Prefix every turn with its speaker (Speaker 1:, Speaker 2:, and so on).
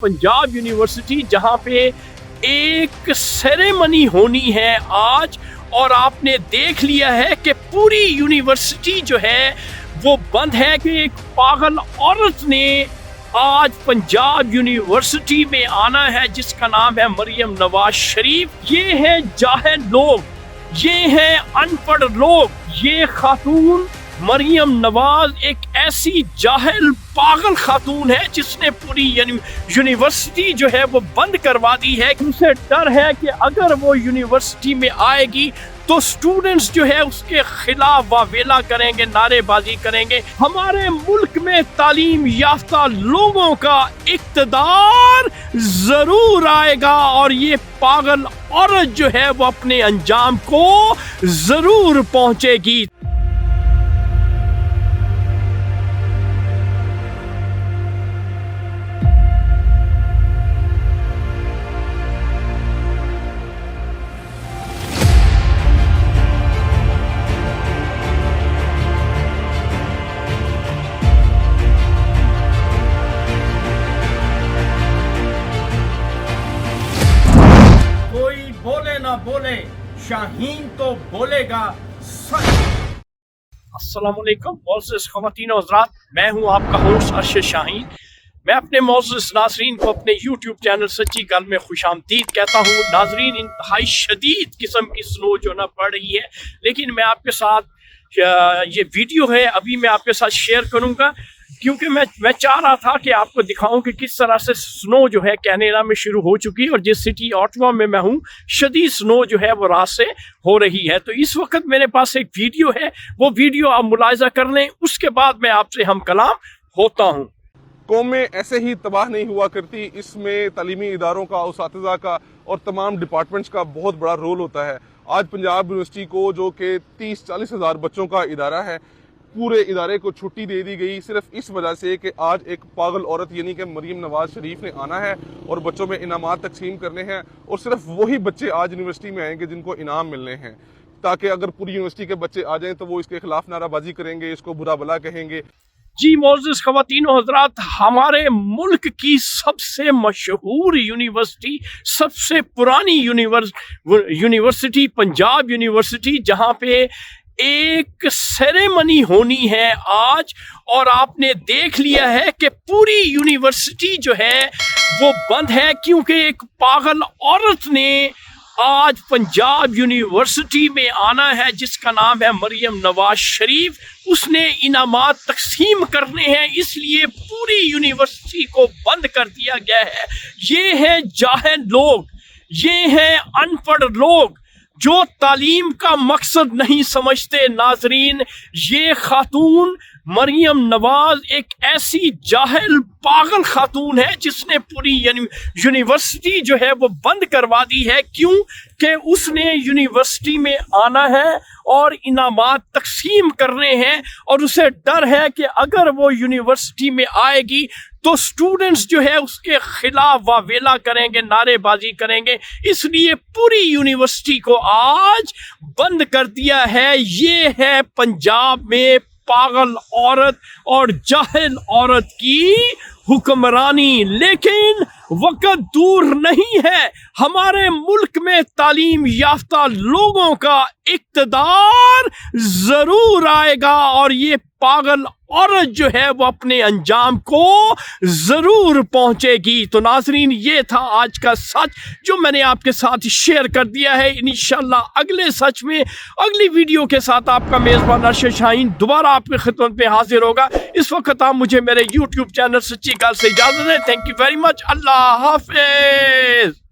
Speaker 1: Punjab university जहां पे एक सेरेमनी होनी है आज, और आपने देख लिया है कि पूरी यूनिवर्सिटी जो है वो बंद है कि एक पागल औरत ने आज पंजाब यूनिवर्सिटी में आना है जिसका नाम है मरियम नवाज शरीफ। ये हैं जाहिल लोग, ये हैं अनपढ़ लोग। ये खातून मरियम नवाज एक ऐसी जाहिल पागल खातून है जिसने पूरी यूनिवर्सिटी जो है वो बंद करवा दी है। उसे डर है कि अगर वो यूनिवर्सिटी में आएगी तो स्टूडेंट्स जो है उसके खिलाफ वावेला करेंगे, नारेबाजी करेंगे। हमारे मुल्क में तालीम याफ्ता लोगों का इक़्तिदार जरूर आएगा और ये पागल औरत जो है वो अपने अंजाम को जरूर पहुंचेगी।
Speaker 2: बोले ना बोले, शाहीन तो बोलेगा सच।
Speaker 1: अस्सलामुअलैकुम मोअज़्ज़िज़ ख़वातीन और हज़रात, मैं हूं आपका होस्ट अरशद शाहीन। मैं अपने मोअज़्ज़िज़ नाज़रीन को अपने यूट्यूब चैनल सच्ची गल में खुशामदीद कहता हूं। नाज़रीन, इंतहाई शदीद किस्म की स्नो जो ना पड़ रही है, लेकिन मैं आपके साथ ये वीडियो है अभी मैं आपके साथ शेयर करूंगा क्योंकि मैं चाह रहा था कि आपको दिखाऊं कि किस तरह से स्नो जो है कैनेडा में शुरू हो चुकी है, और जिस सिटी ऑटवा में मैं हूं शदीद स्नो जो है वो रात से हो रही है। तो इस वक्त मेरे पास एक वीडियो है, वो वीडियो आप मुलाहिजा कर लें, उसके बाद मैं आपसे हम कलाम होता हूं।
Speaker 3: कौमें ऐसे ही तबाह नहीं हुआ करती, इसमें तालीमी इदारों का, उसातिज़ा का और तमाम डिपार्टमेंट्स का बहुत बड़ा रोल होता है। आज पंजाब यूनिवर्सिटी को, जो कि 30-40 हज़ार बच्चों का इदारा है, पूरे इदारे को छुट्टी दे दी गई सिर्फ इस वजह से कि आज एक पागल औरत यानी कि मरियम नवाज शरीफ ने आना है और बच्चों में इनामात तकसीम करने हैं, और सिर्फ वही बच्चे आज यूनिवर्सिटी में आएंगे जिनको इनाम मिलने हैं, ताकि अगर पूरी यूनिवर्सिटी के बच्चे आ जाएं तो वो इसके खिलाफ नाराबाजी करेंगे, इसको बुरा भला कहेंगे।
Speaker 1: जी मोअज़्ज़िज़ ख़वातीन और हज़रात, हमारे मुल्क की सबसे मशहूर यूनिवर्सिटी, सबसे पुरानी यूनिवर्सिटी पंजाब यूनिवर्सिटी, जहाँ पे एक सेरेमनी होनी है आज, और आपने देख लिया है कि पूरी यूनिवर्सिटी जो है वो बंद है क्योंकि एक पागल औरत ने आज पंजाब यूनिवर्सिटी में आना है जिसका नाम है मरियम नवाज शरीफ। उसने इनामात तकसीम करने हैं, इसलिए पूरी यूनिवर्सिटी को बंद कर दिया गया है। ये हैं जाहिल लोग, ये हैं अनपढ़ लोग जो तालीम का मकसद नहीं समझते। नाजरीन, ये खातून मरियम नवाज एक ऐसी जाहिल पागल खातून है जिसने पूरी यूनिवर्सिटी जो है वो बंद करवा दी है। क्यों? कि उसने यूनिवर्सिटी में आना है और इनामात तकसीम करने हैं, और उसे डर है कि अगर वो यूनिवर्सिटी में आएगी तो स्टूडेंट्स जो है उसके खिलाफ वावेला करेंगे, नारेबाजी करेंगे। इसलिए पूरी यूनिवर्सिटी को आज बंद कर दिया है। ये है पंजाब में पागल औरत और जाहिल औरत की हुक्मरानी। लेकिन वक्त दूर नहीं है, हमारे मुल्क में तालीम याफ्ता लोगों का इक़्तिदार जरूर आएगा और ये पागल औरत जो है वो अपने अंजाम को जरूर पहुंचेगी। तो नाजरीन, ये था आज का सच जो मैंने आपके साथ शेयर कर दिया है। इंशाल्लाह अगले सच में, अगली वीडियो के साथ आपका मेज़बान अरशद शाहीन दोबारा आपकी खिदमत में हाजिर होगा। इस वक्त आप मुझे मेरे यूट्यूब चैनल सच्ची गल से इजाज़त दें। Thank you very much. अल्लाह हाफिज़।